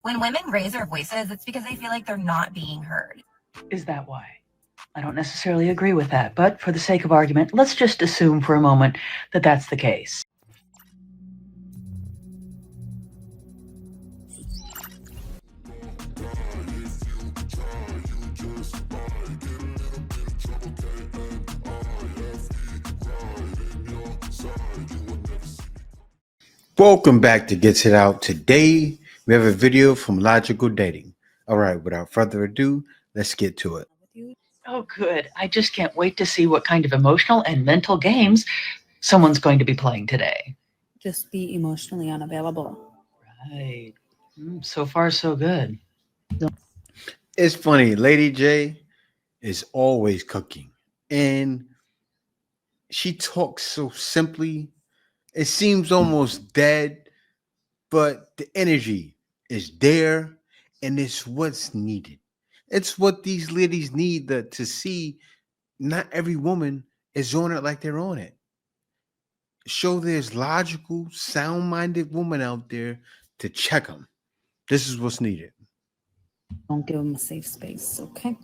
When women raise their voices, it's because they feel like they're not being heard. Is that why? I don't necessarily agree with that, but for the sake of argument, let's just assume for a moment that that's the case. Welcome back to Gets It Out. Today, we have a video from Logical Dating. All right, without further ado, let's get to it. Oh, good. I just can't wait to see what kind of emotional and mental games someone's going to be playing today. Just be emotionally unavailable. Right. So far, so good. It's funny, Lady J is always cooking, and she talks so simply. It seems almost dead, but the energy is there, and it's what's needed. It's what these ladies need to see. Not every woman is on it like they're on it. Show there's logical, sound-minded women out there to check them. This is what's needed. Don't give them a safe space, okay?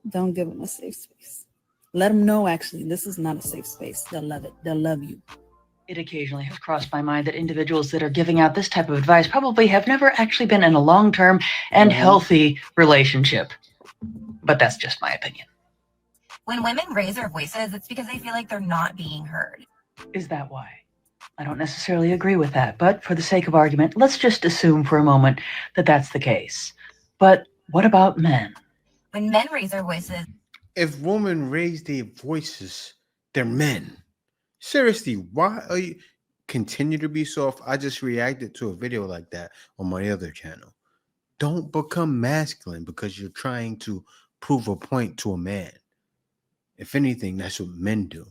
Don't give them a safe space. Let them know, actually, this is not a safe space. They'll love it. They'll love you. It occasionally has crossed my mind that individuals that are giving out this type of advice probably have never actually been in a long-term and healthy relationship. But that's just my opinion. When women raise their voices, it's because they feel like they're not being heard. Is that why? I don't necessarily agree with that, but for the sake of argument, let's just assume for a moment that that's the case. But what about men? When men raise their voices, If women raise their voices, they're men. Seriously, why are you continue to be soft? I just reacted to a video like that on my other channel. Don't become masculine because you're trying to prove a point to a man. If anything, that's what men do.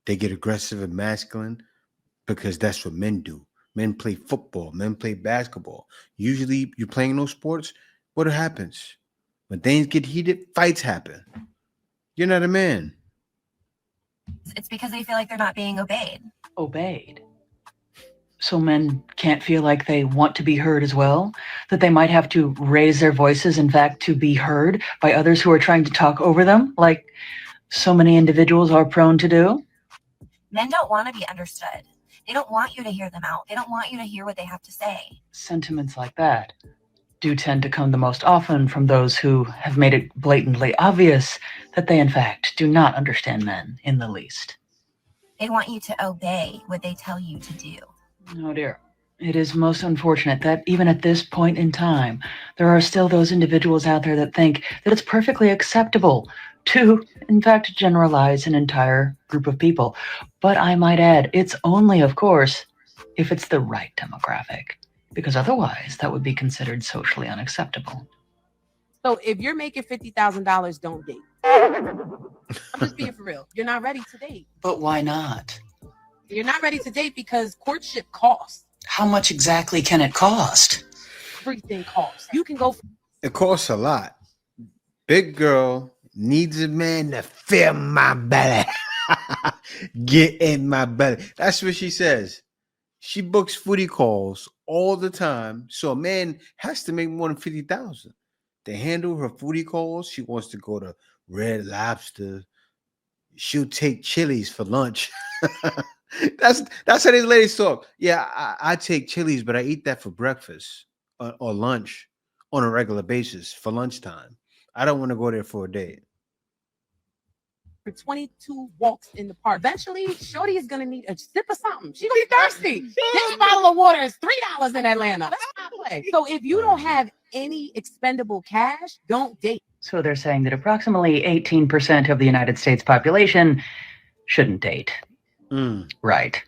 They get aggressive and masculine because that's what men do. Men play football, men play basketball. Usually, you're playing those sports, what happens? When things get heated, fights happen. You're not a man. it's because they feel like they're not being obeyed. Obeyed. So men can't feel like they want to be heard as well? That they might have to raise their voices, in fact, to be heard by others who are trying to talk over them, like so many individuals are prone to do? Men don't want to be understood. They don't want you to hear them out. They don't want you to hear what they have to say. Sentiments like that do tend to come the most often from those who have made it blatantly obvious that they, in fact, do not understand men in the least. They want you to obey what they tell you to do. Oh dear. It is most unfortunate that even at this point in time, there are still those individuals out there that think that it's perfectly acceptable to, in fact, generalize an entire group of people. But I might add, it's only, of course, if it's the right demographic, because otherwise that would be considered socially unacceptable. So if you're making $50,000, don't date. I'm just being for real. You're not ready to date. But why not? You're not ready to date because courtship costs. How much exactly can it cost? Everything costs. You can go. It costs a lot. Big girl needs a man to fill my belly. Get in my belly. That's what she says. She books footy calls all the time. So a man has to make more than 50,000 to handle her footy calls. She wants to go to Red Lobster. She'll take Chili's for lunch. That's how these ladies talk. Yeah, I take Chili's, but I eat that for breakfast or lunch on a regular basis for lunchtime. I don't want to go there for a date. For 22 walks in the park. Eventually, Shorty is gonna need a sip of something. She's gonna be thirsty. This bottle of water is $3 in Atlanta. Let's not play. So if you don't have any expendable cash, don't date. So they're saying that approximately 18% of the United States population shouldn't date. Right.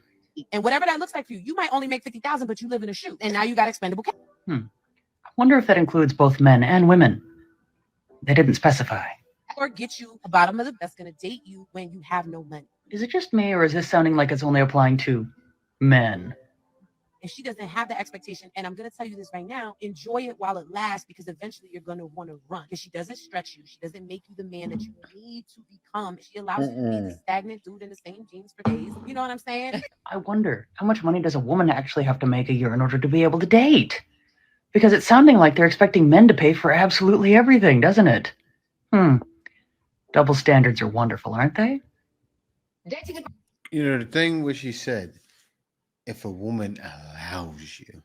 And whatever that looks like for you, you might only make 50,000, but you live in a shoot, and now you got expendable cash. I wonder if that includes both men and women. They didn't specify. Or get you a bottom of the that's gonna date you when you have no money. Is it just me, or is this sounding like it's only applying to men? If she doesn't have the expectation, and I'm gonna tell you this right now, enjoy it while it lasts, because eventually you're gonna want to run. Because she doesn't stretch you, she doesn't make you the man that you need to become. She allows you to be the stagnant dude in the same jeans for days. You know what I'm saying? I wonder, how much money does a woman actually have to make a year in order to be able to date? Because it's sounding like they're expecting men to pay for absolutely everything, doesn't it? Double standards are wonderful, aren't they? You know, the thing where she said, if a woman allows you,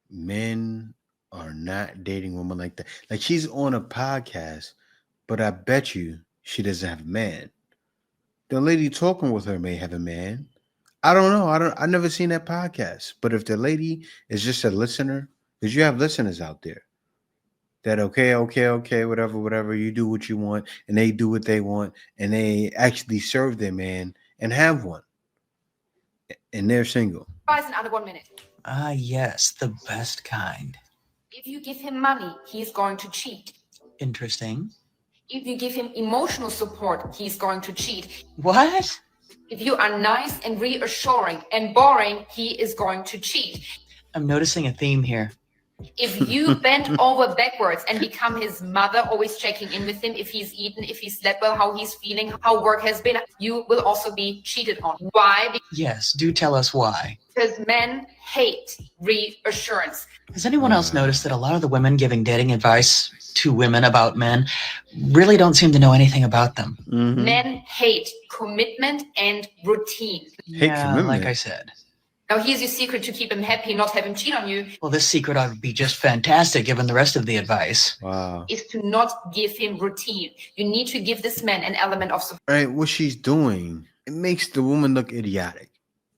men are not dating women like that. Like, she's on a podcast, but I bet you she doesn't have a man. The lady talking with her may have a man. I don't know. I never seen that podcast. But if the lady is just a listener, because you have listeners out there that okay, whatever, you do what you want, and they do what they want, and they actually serve their man and have one, and they're single. Under 1 minute. Ah, yes, the best kind. If you give him money, he's going to cheat. Interesting. If you give him emotional support, he's going to cheat. What? If you are nice and reassuring and boring, he is going to cheat. I'm noticing a theme here. If you bend over backwards and become his mother, always checking in with him if he's eaten, if he slept well, how he's feeling, how work has been, you will also be cheated on. Why? Yes, do tell us why. Because men hate reassurance. Has anyone else noticed that a lot of the women giving dating advice to women about men really don't seem to know anything about them? Mm-hmm. Men hate commitment and routine. Commitment. Like I said. Now, here's your secret to keep him happy, not have him cheat on you. Well, this secret ought to be just fantastic given the rest of the advice. Wow. Is to not give him routine. You need to give this man an element of support. Right, what she's doing, it makes the woman look idiotic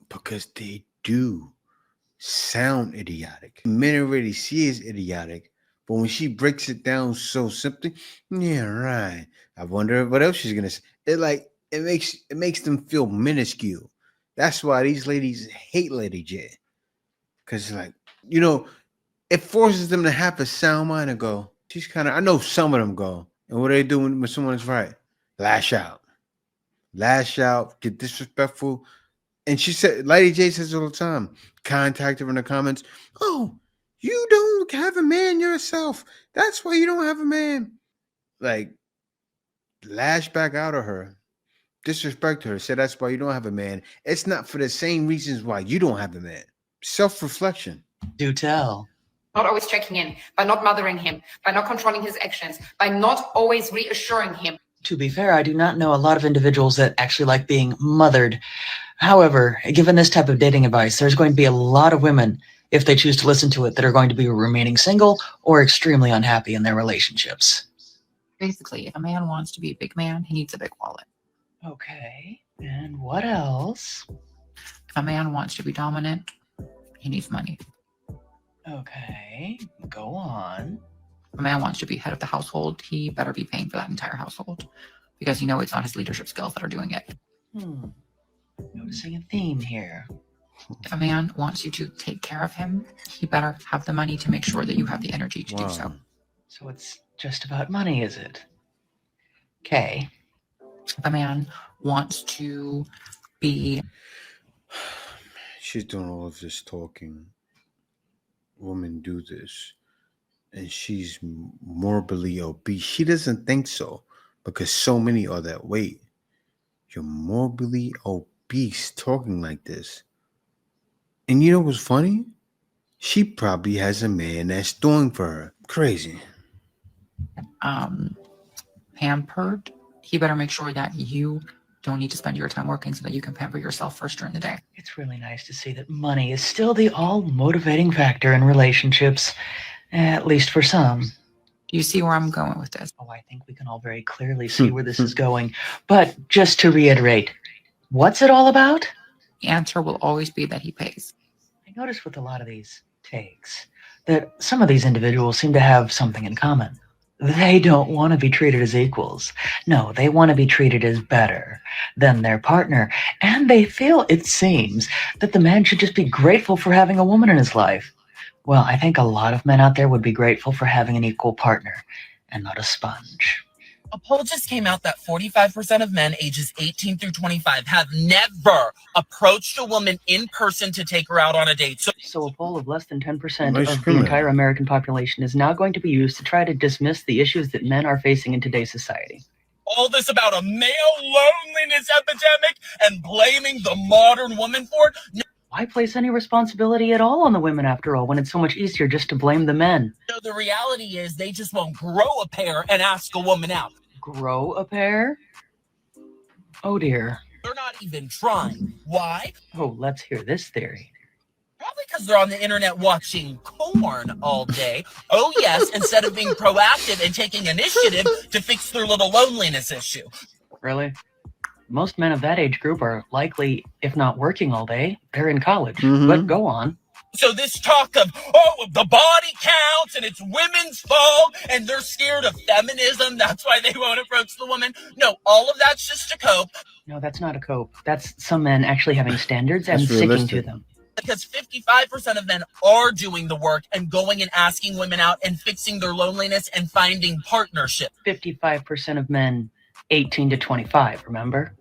because they do sound idiotic. Men already see as idiotic, but when she breaks it down so simply, yeah, right. I wonder what else she's gonna say. It makes them feel minuscule. That's why these ladies hate Lady J. Because, it forces them to have a sound mind and go, I know some of them go. And what they do when someone's right? Lash out, get disrespectful. And she said, Lady J says all the time, contact her in the comments. Oh, you don't have a man yourself. That's why you don't have a man. Like, lash back out of her. Disrespect her, say that's why you don't have a man. It's not for the same reasons why you don't have a man. Self-reflection. Do tell. Not always checking in, by not mothering him, by not controlling his actions, by not always reassuring him. To be fair, I do not know a lot of individuals that actually like being mothered. However, given this type of dating advice, there's going to be a lot of women, if they choose to listen to it, that are going to be remaining single or extremely unhappy in their relationships. Basically, if a man wants to be a big man, he needs a big wallet. Okay, and what else? If a man wants to be dominant, he needs money. Okay, go on. If a man wants to be head of the household, he better be paying for that entire household. Because it's not his leadership skills that are doing it. Noticing a theme here. If a man wants you to take care of him, he better have the money to make sure that you have the energy to do so. So it's just about money, is it? Okay. If a man wants to be... She's doing all of this talking. Women do this. And she's morbidly obese. She doesn't think so because so many are that weight. You're morbidly obese talking like this. And you know what's funny? She probably has a man that's doing for her. Crazy. Pampered, he better make sure that you don't need to spend your time working so that you can pamper yourself first during the day. It's really nice to see that money is still the all-motivating factor in relationships, at least for some. Do you see where I'm going with this? Oh, I think we can all very clearly see where this is going. But just to reiterate, what's it all about? The answer will always be that he pays. I noticed with a lot of these takes that some of these individuals seem to have something in common. They don't want to be treated as equals. No, they want to be treated as better than their partner. And they feel, it seems, that the man should just be grateful for having a woman in his life. Well, I think a lot of men out there would be grateful for having an equal partner and not a sponge. A poll just came out that 45% of men ages 18 through 25 have never approached a woman in person to take her out on a date. So a poll of less than 10% of the entire American population is now going to be used to try to dismiss the issues that men are facing in today's society. All this about a male loneliness epidemic and blaming the modern woman for it? Why place any responsibility at all on the women after all, when it's so much easier just to blame the men? So the reality is they just won't grow a pair and ask a woman out. Grow a pair? Oh dear. They're not even trying. Why? Oh, let's hear this theory. Probably because they're on the internet watching porn all day. Oh yes, instead of being proactive and taking initiative to fix their little loneliness issue. Really? Most men of that age group are likely, if not working all day, they're in college. Mhm. But go on. So this talk of, oh, the body counts and it's women's fault and they're scared of feminism, that's why they won't approach the woman. No, all of that's just to cope. No, that's not a cope. That's some men actually having standards and That's sticking realistic. to them. Because 55% of men are doing the work and going and asking women out and fixing their loneliness and finding partnership. 55% of men 18 to 25, remember?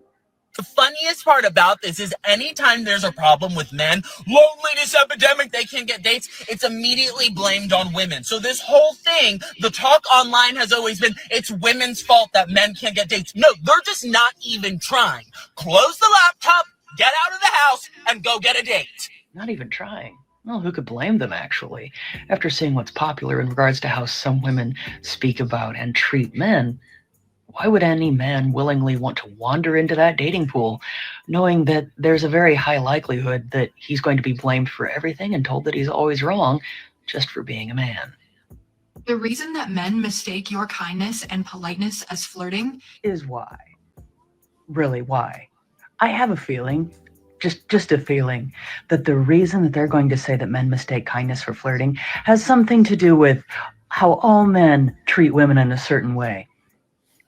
The funniest part about this is anytime there's a problem with men, loneliness epidemic, they can't get dates, it's immediately blamed on women. So this whole thing, the talk online has always been, it's women's fault that men can't get dates. No, they're just not even trying. Close the laptop, get out of the house, and go get a date. Not even trying. Well, who could blame them, actually? After seeing what's popular in regards to how some women speak about and treat men, why would any man willingly want to wander into that dating pool, knowing that there's a very high likelihood that he's going to be blamed for everything and told that he's always wrong just for being a man? The reason that men mistake your kindness and politeness as flirting Is why. Really, why? I have a feeling, just a feeling, that the reason that they're going to say that men mistake kindness for flirting has something to do with how all men treat women in a certain way.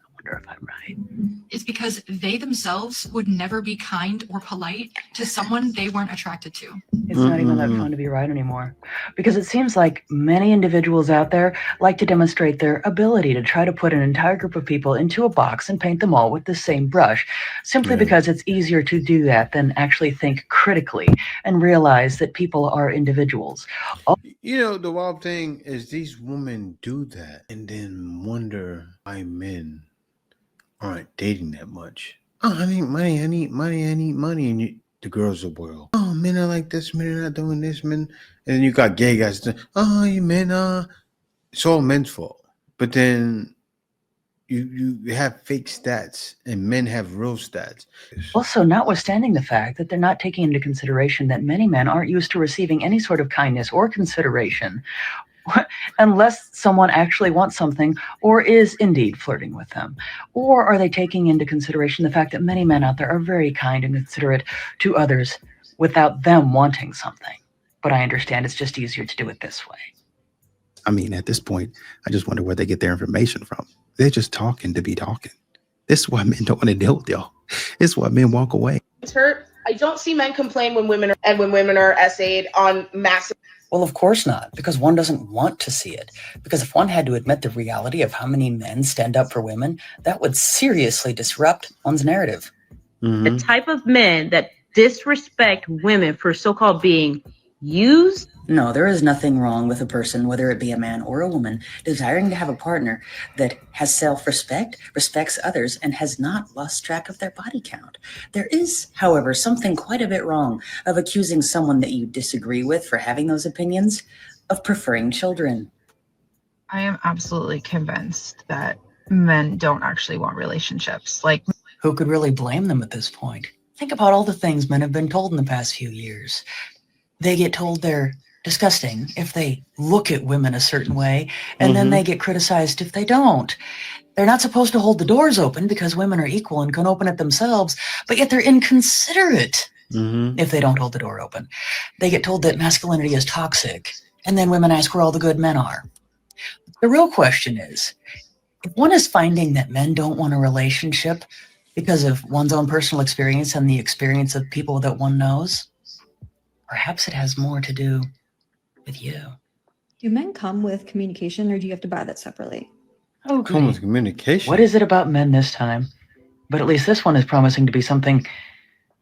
I wonder if I'm right. is because they themselves would never be kind or polite to someone they weren't attracted to. It's not even that fun to be right anymore. Because it seems like many individuals out there like to demonstrate their ability to try to put an entire group of people into a box and paint them all with the same brush, simply because it's easier to do that than actually think critically and realize that people are individuals. You know, the wild thing is these women do that and then wonder why men aren't dating that much. Oh, I need money, I need money, I need money. And the girls will boil. Oh, men are like this, men are not doing this, men. And then you got gay guys doing, oh, you men are. It's all men's fault. But then you have fake stats and men have real stats. Also, notwithstanding the fact that they're not taking into consideration that many men aren't used to receiving any sort of kindness or consideration unless someone actually wants something or is indeed flirting with them. Or are they taking into consideration the fact that many men out there are very kind and considerate to others without them wanting something? But I understand it's just easier to do it this way. I mean, at this point, I just wonder where they get their information from. They're just talking to be talking. This is why men don't want to deal with y'all. This is why men walk away. It's hurt. I don't see men complain when women are essayed on massive. Well, of course not, because one doesn't want to see it. Because if one had to admit the reality of how many men stand up for women, that would seriously disrupt one's narrative. The type of men that disrespect women for so-called being used. No, there is nothing wrong with a person, whether it be a man or a woman, desiring to have a partner that has self-respect, respects others, and has not lost track of their body count. There is, however, something quite a bit wrong of accusing someone that you disagree with for having those opinions of preferring children. I am absolutely convinced that men don't actually want relationships. Like, who could really blame them at this point? Think about all the things men have been told in the past few years. They get told they're disgusting if they look at women a certain way, and then they get criticized if they don't. They're not supposed to hold the doors open because women are equal and can open it themselves, but yet they're inconsiderate if they don't hold the door open. They get told that masculinity is toxic, and then women ask where all the good men are. The real question is, if one is finding that men don't want a relationship because of one's own personal experience and the experience of people that one knows, perhaps it has more to do with you. Do men come with communication, or do you have to buy that separately? Oh, Come with communication. What is it about men this time? But at least this one is promising to be something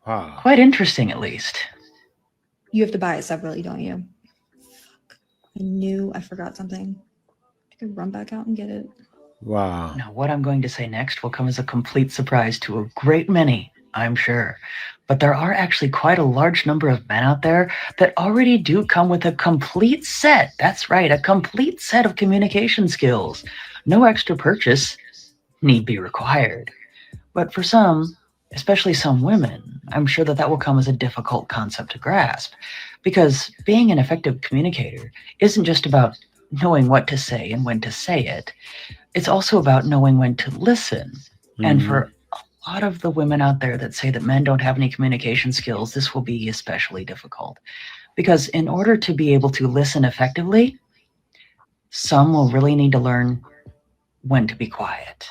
quite interesting, at least. You have to buy it separately, don't you? Fuck. I knew I forgot something. I could run back out and get it. Wow. Now, what I'm going to say next will come as a complete surprise to a great many I'm sure. But there are actually quite a large number of men out there that already do come with a complete set. That's right, a complete set of communication skills. No extra purchase need be required. But for some, especially some women, I'm sure that will come as a difficult concept to grasp. Because being an effective communicator isn't just about knowing what to say and when to say it. It's also about knowing when to listen. And for a lot of the women out there that say that men don't have any communication skills, this will be especially difficult. Because in order to be able to listen effectively, some will really need to learn when to be quiet.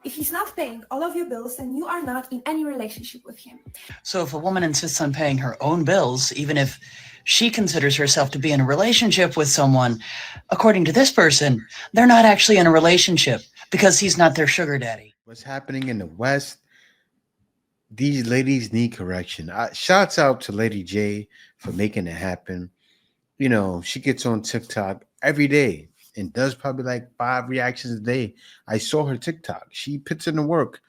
If he's not paying all of your bills, then you are not in any relationship with him. So if a woman insists on paying her own bills, even if she considers herself to be in a relationship with someone, according to this person, they're not actually in a relationship because he's not their sugar daddy. What's happening in the West, these ladies need correction. Shouts out to Lady J for making it happen. You know, she gets on TikTok every day and does probably like 5 reactions a day. I saw her TikTok. She puts in the work.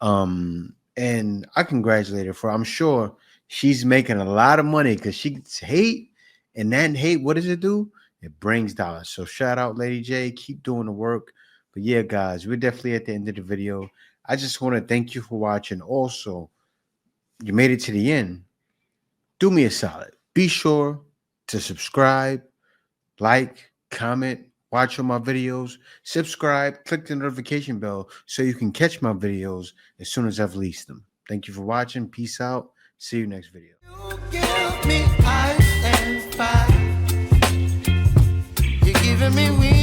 And I congratulate her for, I'm sure she's making a lot of money because she gets hate, and that hate, what does it do? It brings dollars. So shout out Lady J, keep doing the work. But yeah, guys, we're definitely at the end of the video. I just want to thank you for watching. Also, you made it to the end. Do me a solid. Be sure to subscribe, like, comment, watch all my videos, subscribe, click the notification bell so you can catch my videos as soon as I've released them. Thank you for watching. Peace out. See you next video. Give me ice and fire. You're giving me wings.